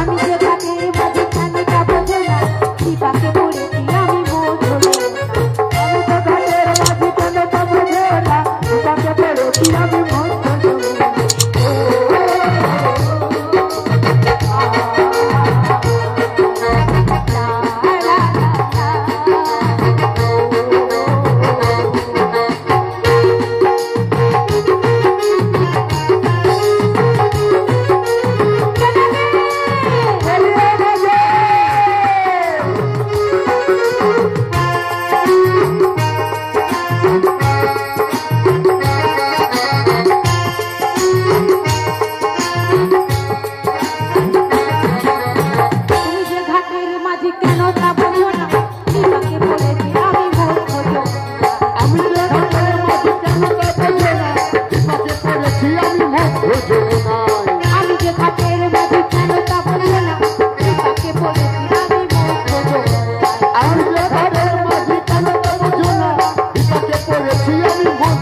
আমি যে ঘাটের মাঝে কেন যাবো না বিপাকে পড়েছি আমি মোর ধরে আমি তো ঘাটের মাঝে কেন যাবো না বিপাকে পড়েছি আমি মোর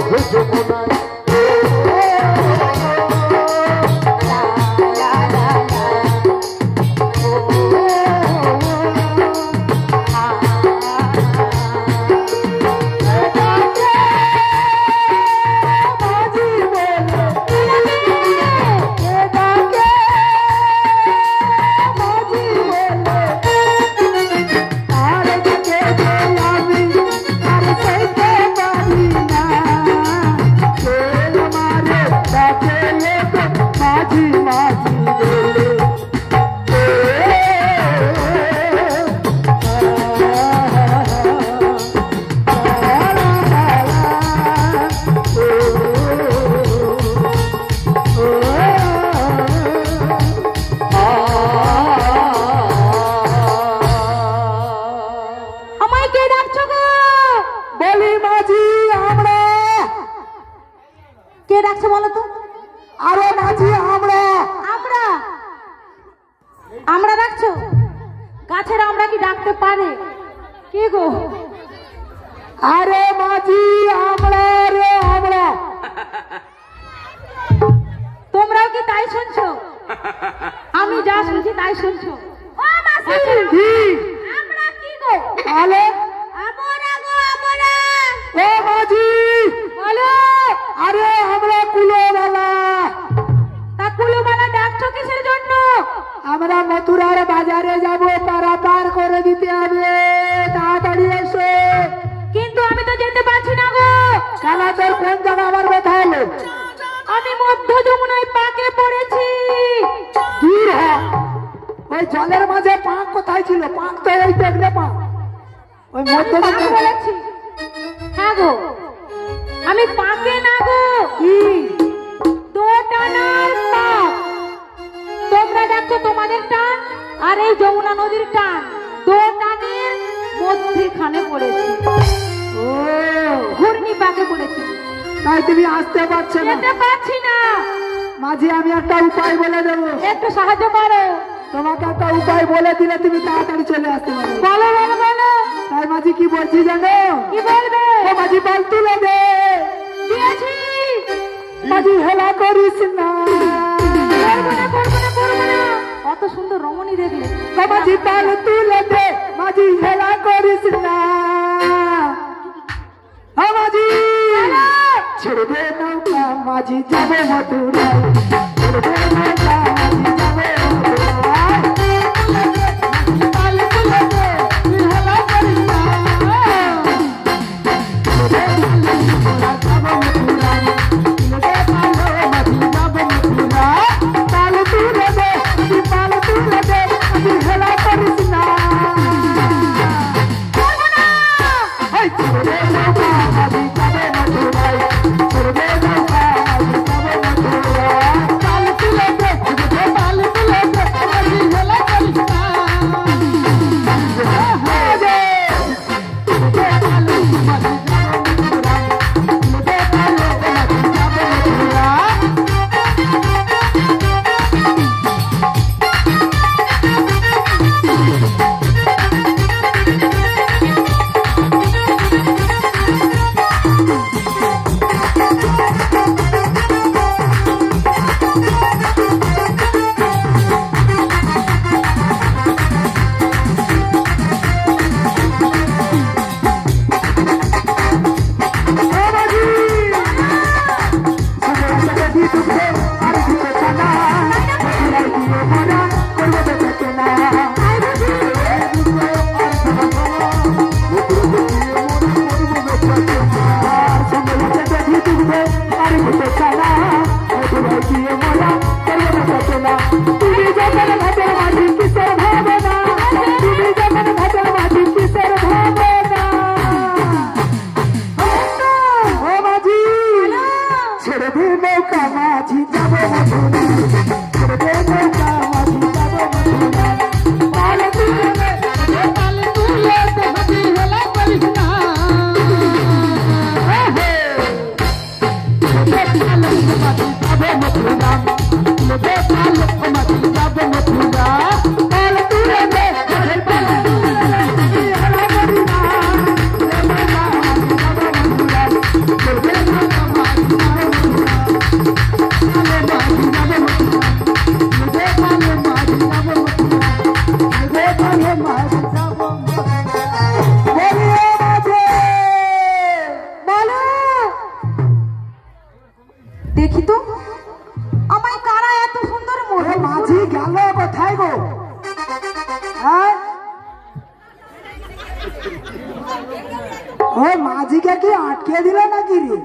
ও মাঝিকে কি আটকে দিল নাকি রে?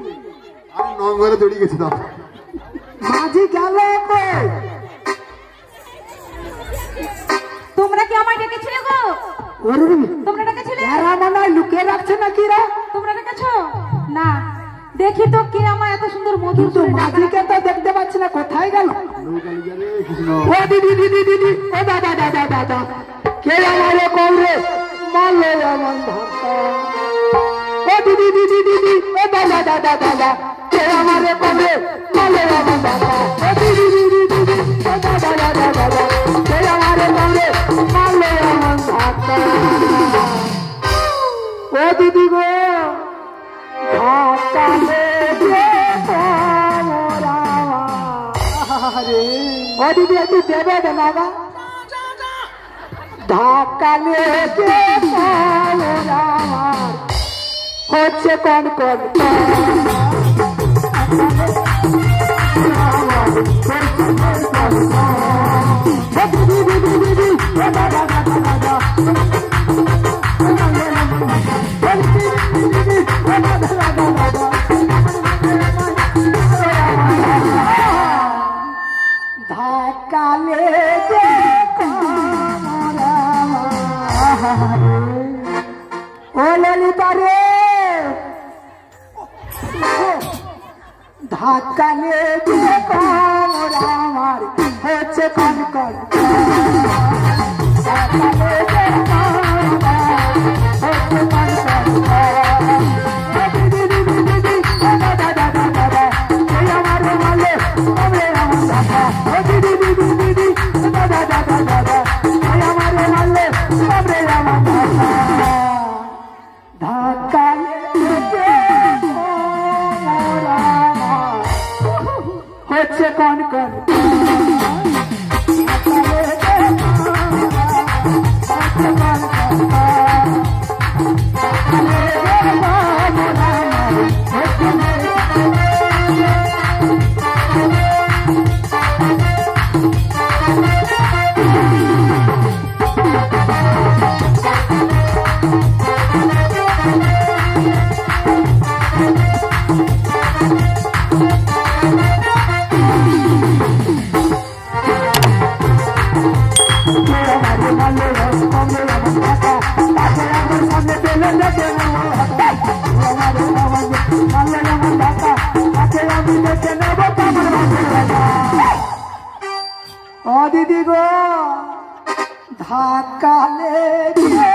আরে নঙ্গরে দড়ি গেছে তো। মাঝি গেল কই? তোমরা কি আমায় ডেকেছিলে গো? ওরে তোমরা ডেকেছিলে? এরা মনে হয় লুকিয়ে রাখছে নাকি রে? তোমরা ডেকেছো? না, দেখি তো কে আমায় এত সুন্দর মধুর কিন্তু সুরে ডাকে। মাঝিকে তো দেখতে পাচ্ছি না, কোথায় গেল? নৌকা লিয়ে রে কৃষ্ণ। ও দিদি দিদি দিদি, ও দাদা দাদা দাদা, কে আমারে কৌরে মারলো এমন ধাক্কা? ও দিদি দিদি দিদি, ও দাদা দাদা দাদা, কে আমারে কৌরে মারলো এমন ধাক্কা? ও দিদি দিদি দিদি, ও দাদা দাদা দাদা, কে আমারে কৌরে মারলো এমন ধাক্কা? ও দিদি গো, ধাক্কা লেগে মোরা। ও দিদি একটু দেবে না গা? ধাক্কা লেগে আমার হচ্ছে কোন কোন ধাক্কা লেগে ও ললিতা রে, ধাক্কা লেগে আমার হচ্ছে কন কন, ধাক্কা লেগে হচ্ছে কন কন। দিদি দিদি দিদি, দাদা দাদা দাদা, এই আমার মালে তবে আমার দাদা। ও দিদি দিদি দিদি, দাদা দাদা দাদা, এই আমার মালে তবে আমার দাদা। ধাক্কা লেগে হচ্ছে কোন কোন, ও দিদি গো, ধাক্কা লেগে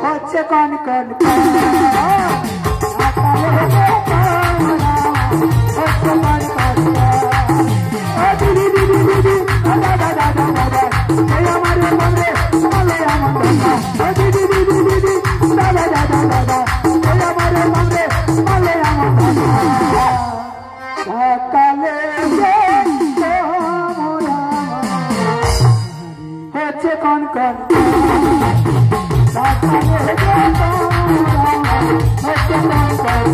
হচ্ছে কোন কোন, ধাক্কা লেগে হচ্ছে কোন কোন। ও দিদি দিদি দিদি, দাদা দাদা দাদা, এই আমার মনে বলে আমার দাদা। ও দিদি দিদি দিদি, দাদা দাদা দাদা, এই আমার মনে বলে আমার দাদা। ধাক্কা লেগে হচ্ছে কোন কোন, ধাক্কা লেগে হচ্ছে কোন কোন, ধাক্কা লেগে হচ্ছে কোন কোন।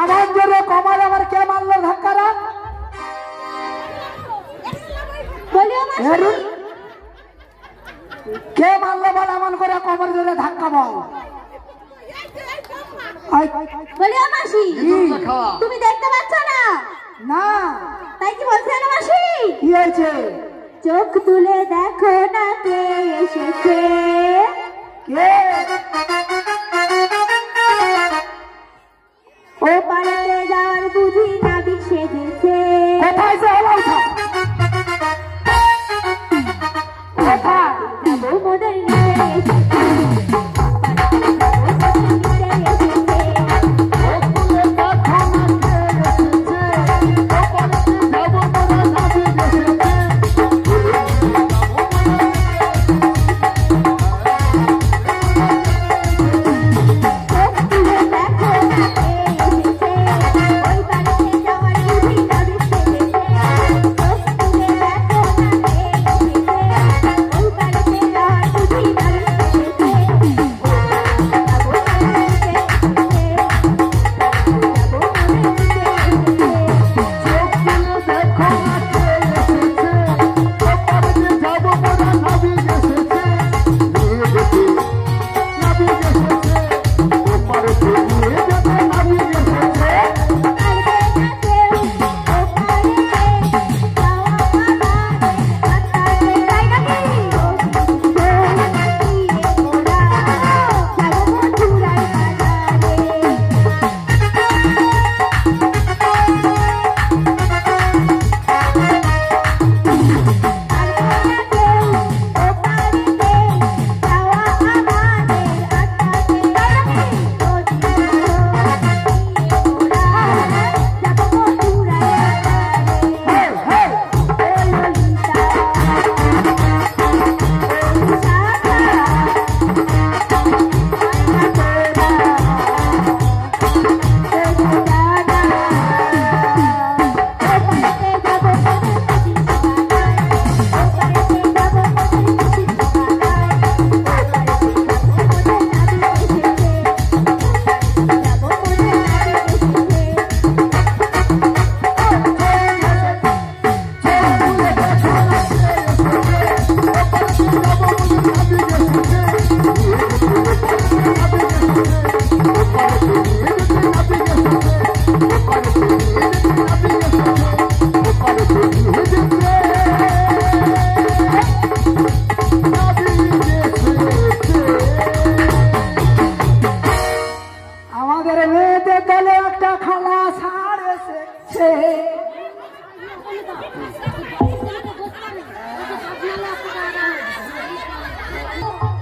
আমার জোরে কমাল, আমার কে মারলো ধাক্কারা? কে মারলো বল, এমন করে কমর জোরে ধাক্কা বল। বলিও মাসি, তুমি দেখতে পাচ্ছ না? না, তাই কি বলছেন মাসি? কি হয়েছে? চোখ তুলে দেখো না কে এসেছে। কে? ও পাড়াতে যাওয়ার বুঝি নাবিক সেজেছে। কোথায় সে হলো? কোথায় যাবো মোদের নিতে এসেছে।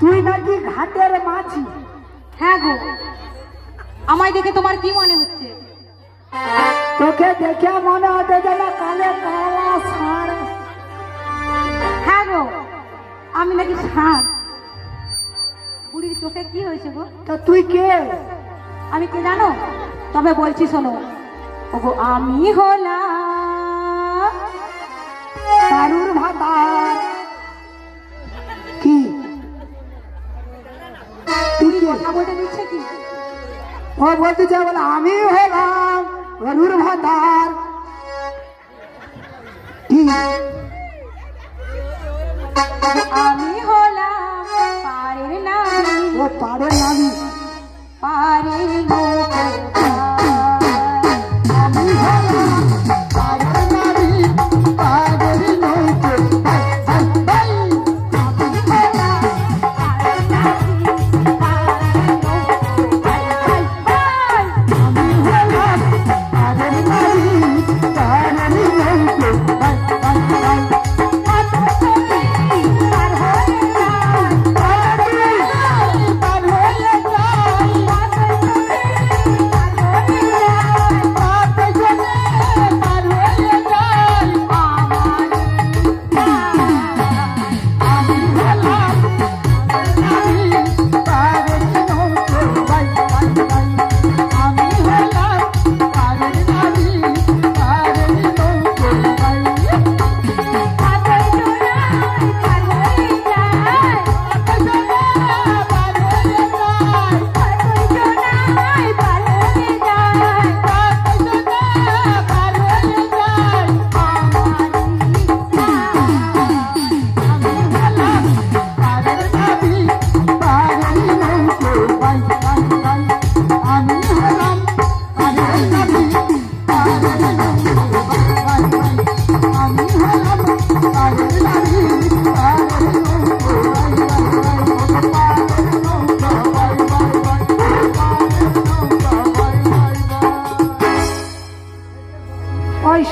তুই নাকি ঘাটের মাছি? হ্যাঁ গো, আমায় দেখে তোমার কি মনে হচ্ছে? তোকে দেখে মনে হচ্ছে যেন কালে কালা ষাঁড়। হ্যাঁ গো, আমি নাকি ষাঁড়। বুড়ির চোখে কি হয়েছে গো? তো তুই কে? আমি কে জানো? তবে বলছি শোনো। ওগো আমি হলাম কারুর ভাতার। কি বুড়ি কথা বলতে দিচ্ছে কি? ও বলতে চাই বলে আমি হলাম কারুর ভাতার। কি আমি হলাম পাড়ের নারী। ও পাড়ের নারী। পাড়ের নৌকা আমি হলাম পাড়ের নারী, পাড়ের নৌকো।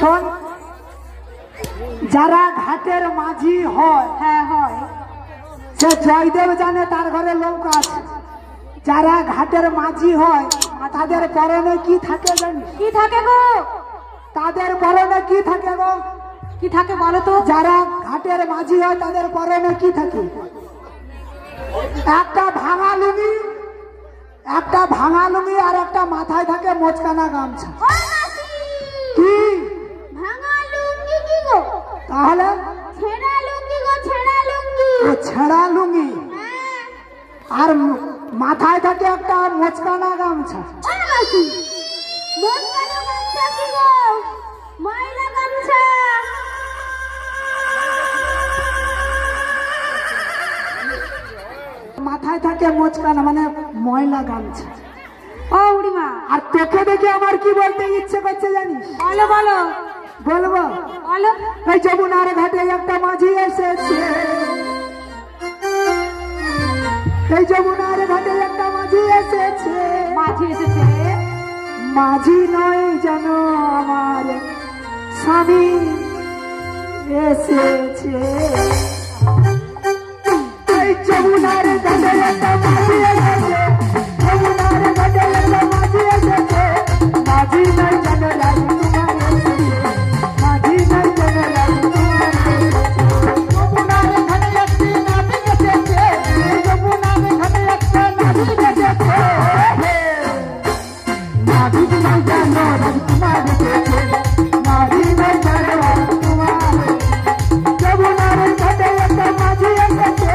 শোন, যারা ঘাটের মাঝি হয়, হ্যাঁ হয়, সে জয়দেব জানে তার ঘরে লোক আছে। যারা ঘাটের মাঝি হয় তাদের পরনে কি থাকে জানিস? কি থাকে গো? তাদের পরনে কি থাকে গো? কি থাকে বলো তো? যারা ঘাটের মাঝি হয় তাদের পরনে কি থাকে? একটা ভাঙা লুঙ্গি, একটা ভাঙা লুঙ্গি আর একটা মাথায় থাকে মোচকানা গামছা। কি ভাঙা লুঙ্গি কি গো? তাহলে ছেঁড়া লুঙ্গি গো, ছেঁড়া লুঙ্গি। ও ছেঁড়া লুঙ্গি আর মাথায় থাকে একটা মোচকানা গামছা। মোচকানা গামছা কি গো? ময়লা গামছা। মাথায় থাকে মোচকানা মানে ময়লা গামছা। ও উড়িমা, আর তোকে দেখে আমার কি বলতে ইচ্ছে করছে জানিস? বলো বলো বলবো? বলো। এই যমুনার ঘাটে একটা মাঝি এসেছে, এই যমুনার ঘাটে একটা মাঝি এসেছে। মাঝি এসেছে? মাঝি নয় জানো আমার স্বামী এসেছে। এই যমুনার ঘাটে একটা মাঝি এসেছে, যমুনার ঘাটে একটা মাঝি এসেছে। মাঝি নয় জানো রানী তোমার এসেছে, মাঝি নয় জানো রানী তোমার এসেছে। যমুনার ঘাটে একটি নাবিক এসেছে, এই যমুনার ঘাটে একটা নাবিক এসেছে। নাবিক নয় জানো রানী তোমার এসেছে, মাঝি নয় জানো রানী তোমার এসেছে। যমুনার ঘাটে একটা মাঝি এসেছে,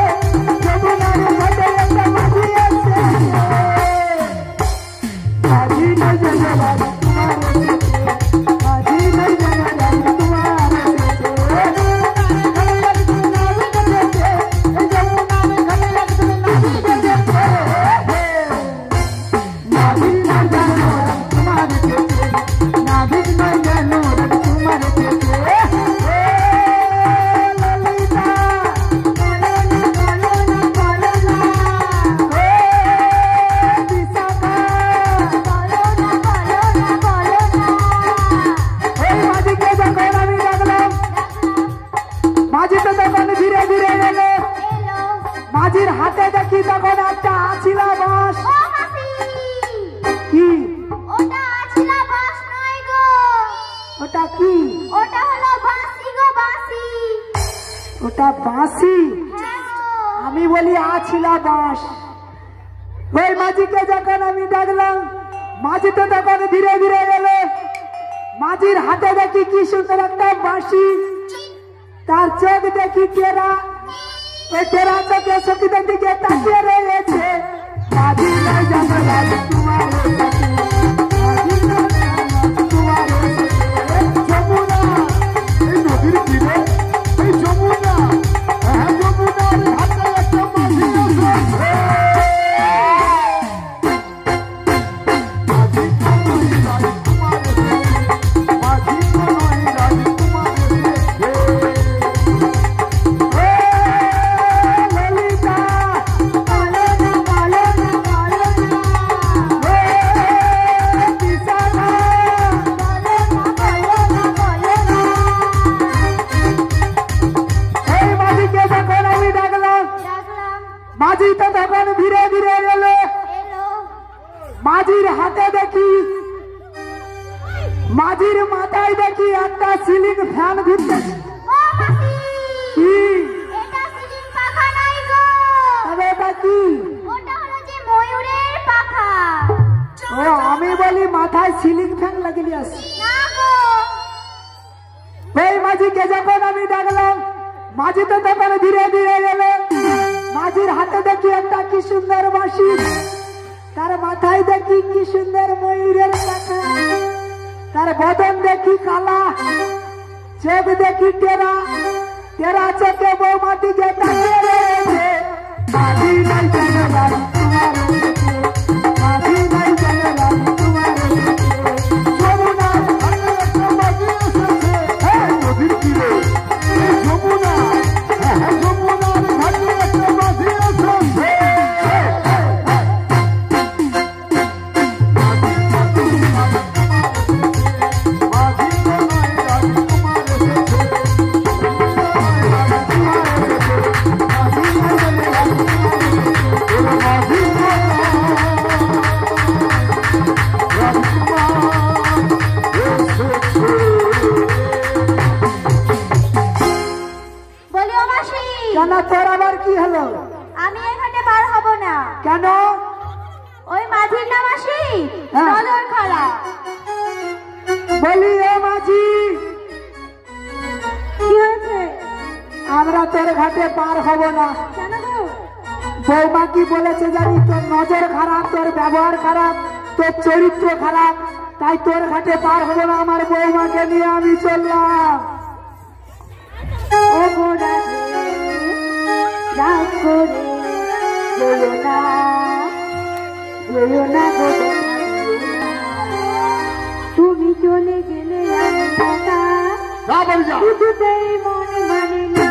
যমুনার ঘাটে একটা মাঝি এসেছে। মাঝি নয় জানো রানী তোমার এসেছে, মাঝি নয় জানো রানী তোমার এসেছে। যমুনার ঘাটে একটা নাবিক এসেছে, নাবিক নয় জানো রানী তোমার এসেছে, নাবিক নয় জানো রানী তোমার এসেছে। ললিতা বলো না বলো না বলো না, বিশাখা বলো না বলো না বলো না। এই মাঝিকে যখন আমি ডাকলাম, মাঝি তো তখন ধীরে ধীরে এলো। মাঝির হাতে দেখি তখন একটা আছিলা বাঁশ। ও মাসি, কি ওটা আছিলা বাস নয় গো, ওটা? কি ওটা হলো বাঁশি গো, বাঁশি। ওটা? বাঁশি? হ্যাঁ গো। আমি বলি আছিলা বাঁশ। ওই মাঝিকে যখন আমি ডাকলাম, মাঝি তো তখন ধীরে ধীরে এলো। মাঝির হাতে দেখি কি সুন্দর একটা বাঁশি, তার চোখ দেখি টেরা, ওই টেরা চোখে সখীদের দিকে তাকিয়ে রয়েছে। মাঝি নয় জানো রানী তোমার এসেছে, মাঝি নয় জানো তোমার এসেছে। যমুনা, এই নদীর তীরে এই যমুনা, হ্যাঁ যমুনার ঘাটে একটা মাঝি এসেছে। মাঝি নয় রানী তোমার এসেছে, মাঝি নয় রানী তোমার এসেছে। ললিতা বলো না বলো না বলো না, বিশাখা বলো না বলো না বলো না। এই মাঝিকে যখন আমি ডাকলাম, ডাকলাম, মাঝি তো তখন ধীরে ধীরে এলো। এলো। মাঝির হাতে দেখি, মাঝির মাথায় দেখি একটা সিলিং ফ্যান ঘুরতেছে। ও মাসি, কি? এটা সিলিং পাখা নয় গো, তবে এটা কি? ওটা হলো যে ময়ূরের পাখা। ও, আমি বলি মাথায় সিলিং ফ্যান লাগিয়ে আসি। না গো, এই মাঝিকে যখন আমি ডাকলাম, মাঝি তো তখন ধীরে ধীরে এলো। মাঝির হাতে দেখি একটা কি সুন্দর বাঁশি, তার মাথায় দেখি কি সুন্দর ময়ূরের পাখা, তার বদন দেখি কালা, চোখ দেখি টেরা, টেরা চোখে বৌমা দিকে তাকিয়ে রয়েছে। মাঝি নয় জানো রানী তোমার এসেছে, মাঝি নয় জানো রানী তোমার এসেছে। যমুনার ঘাটে একটা মাঝি এসেছে, এই নদীর তীরে এই যমুনা, হ্যাঁ যমুনার ঘাটে একটা মাঝি এসেছে। বলি ও মাসি, কেন তোর আবার কি হলো? আমি এখানে পার হব না। কেন? ওই মাঝির নাম মাসি হ্যাঁ। নজর খারাপ। বলি এ মাঝি, কি হয়েছে? আমরা তোর ঘাটে পার হব না। কেন গো? বৌমা কি বলেছে জানি? তোর নজর খারাপ, তোর ব্যবহার খারাপ, তোর চরিত্র খারাপ, তাই তোর ঘাটে পার হব না। আমার বৌমাকে নিয়ে আমি চললাম। ও গো রাধে, রাগ করে যেও না গো তুমি চলে গেলে আমি একা কিছুতেই মন মানে না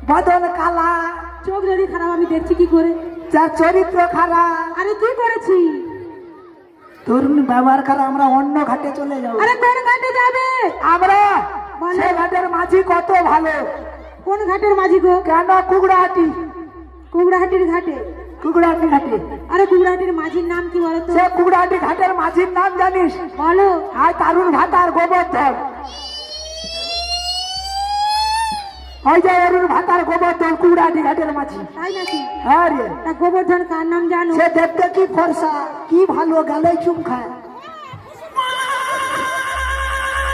বদন কালা চোখ যদি খারাপ আমি দেখছি কি করে যার চরিত্র খারাপ আরে তুই করেছি তোর ব্যবহার খারাপ আমরা অন্য ঘাটে চলে যাবো আরে কোন ঘাটে যাবে আমরা সে ঘাটের মাঝি কত ভালো কোন ঘাটের মাঝি গো কেন কুকড়াহাটি কুকড়াহাটির ঘাটে কুকড়াহাটি ঘাটে আরে কুকড়াহাটির মাঝির নাম কি বলো তো সে কুকড়াহাটি ঘাটের মাঝির নাম জানিস বলো আর তারুণ ভাতার গোবর্ধন ওই যে অরুণ ভাতার গোবর্ধন কুকড়াহাটি ঘাটের মাঝি তাই নাকি হ্যাঁ রে তা গোবর্ধন কার নাম জানো সে দেখতে কি ফর্সা কি ভালো গেলে চুম খায়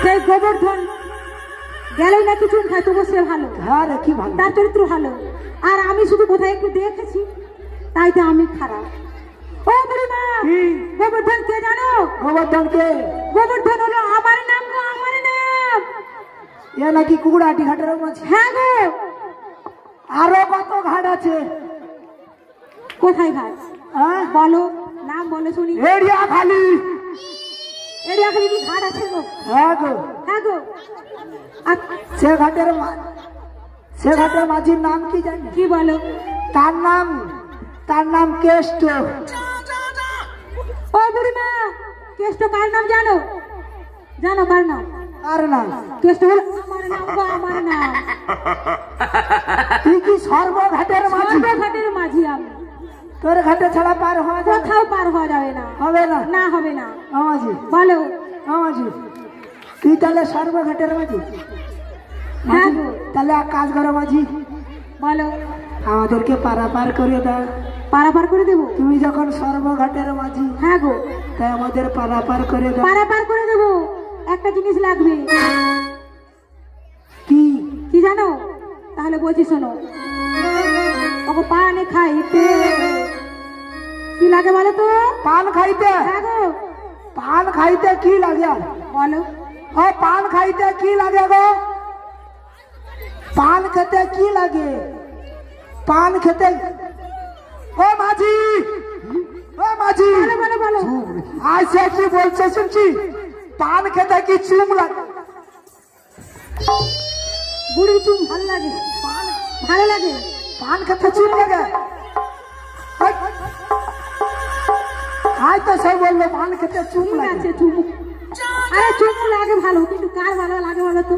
সেই গোবর্ধন গেলেই নাকি চুম খায় তবু সে ভালো হ্যাঁ রে কি ভালো তার চরিত্র ভালো আর আমি শুধু কোথায় একটু দেখেছি তাই তো আমি খারাপ ও বুড়িমা গোবর্ধন কে জানো গোবর্ধন কে গোবর্ধন হলো আমার নাম গো আমার নাম এ নাকি কুকড়াহাটি ঘাটের মাঝি হ্যাঁ গো আরো কত ঘাট আছে কোথায় ঘাট হ্যাঁ বলো নাম বলো শুনি এরিয়া খালি এরিয়া খালি কি ঘাট আছে গো হ্যাঁ গো হ্যাঁ গো আর সে ঘাটের মাঝির নাম কি জানি কি বলো তার নাম কেষ্ট ও বুড়িমা কেষ্ট কার নাম জানো জানো কার নাম আর নাম কেষ্ট হলো আমার নাম গো আমার নাম তুই কি সর্বঘাটের মাঝি ঘাটের মাঝি আমি তোর ঘাটে ছাড়া পার হওয়া যাবে কোথাও পার হওয়া যাবে না হবে না না হবে না মাঝি বলো মাঝি তুই তাহলে সর্বঘাটের মাঝি হ্যাঁ গো তাহলে এক কাজ করো মাঝি বলো আমাদেরকে পারাপার করে দাও পারাপার করে দেবো তুমি যখন সর্বঘাটের মাঝি হ্যাঁ গো তাই আমাদের পারাপার করে দাও পারাপার করে দেবো একটা জিনিস লাগবে কি কি জানো তাহলে বলছি শোনো ওকে পানে খাইতে কি লাগে বলো তো পান খাইতে হ্যাঁ গো পান খাইতে কি লাগে বলো ও পান খাইতে কি লাগে গো পান খেতে কি লাগে পান খেতে ও মাঝি বলো বলো বলো আচ্ছা কি বলছে শুনছি পান খেতে কি চুম লাগে বুড়ি চুম ভালো লাগে, পান ভালো লাগে, পান খেতে চুম লাগে আজ তো সব বললো পান খেতে চুম ঠিক লাগে আছে চুমু, আরে চুমু লাগে ভালো, কিন্তু কার ভালো লাগে বলো তো?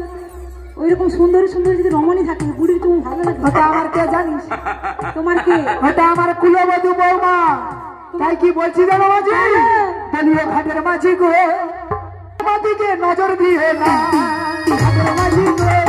ওইরকম সুন্দরী সুন্দরী যদি রমণী থাকে বুড়ির চুমু ভালো লাগে। ওটা আমার কে জানিস তোমার কে? ওটা আমার কুলবধূ বৌমা। তাই কি বলছি জানো মাঝি, বলিও ঘাটের মাঝি গো মাটিকে নজর দিয়ে না, ঘাটের মাঝি গো